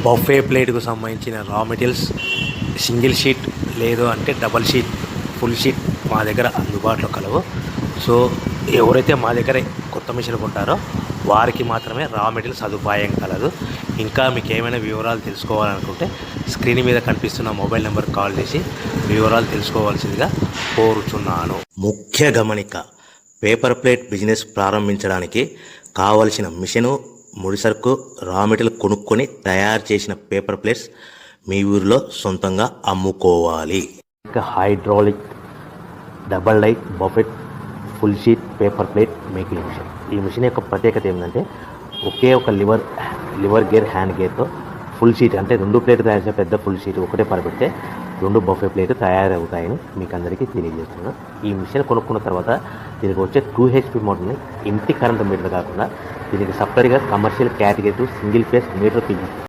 Buffet ప్లేట్కు సంబంధించిన రా materials single sheet లేదు అంటే డబల్ షీట్ ఫుల్ షీట్ మా దగ్గర అందుబాటులో కలవు. సో ఎవరైతే మా దగ్గర కొత్త మిషన్ కొంటారో వారికి మాత్రమే రా మెటీరియల్ సదుపాయం కలదు. ఇంకా మీకు ఏమైనా వివరాలు తెలుసుకోవాలనుకుంటే స్క్రీన్ మీద కనిపిస్తున్న మొబైల్ నెంబర్కి కాల్ చేసి వివరాలు తెలుసుకోవాల్సిందిగా కోరుచున్నాను. ముఖ్య గమనిక: పేపర్ ప్లేట్ బిజినెస్ ప్రారంభించడానికి కావలసిన మిషను, ముడిసరుకు, రా మెటీరియల్ కొనుక్కొని తయారు చేసిన పేపర్ ప్లేట్స్ మీ ఊరిలో సొంతంగా అమ్ముకోవాలి. ఇంకా hydraulic, double die, buffet, full sheet paper plate making machine. ఈ మిషన్ యొక్క ప్రత్యేకత ఏంటంటే ఒకే ఒక లివర్ గేర్, హ్యాండ్ గేర్తో ఫుల్ షీట్ అంటే 2 ప్లేట్లు తయారు చేసే పెద్ద ఫుల్ షీట్ ఒకటే పరబెడితే 2 బఫే ప్లేట్ తయారవుతాయని మీకు అందరికీ తెలియజేస్తున్నాను. ఈ మిషన్ కొనుక్కున్న తర్వాత దీనికి వచ్చే 2 HP మోటార్ని ఇంటి కరెంట్ మీటర్ కాకుండా దీనికి సపరేట్గా commercial category single phase metre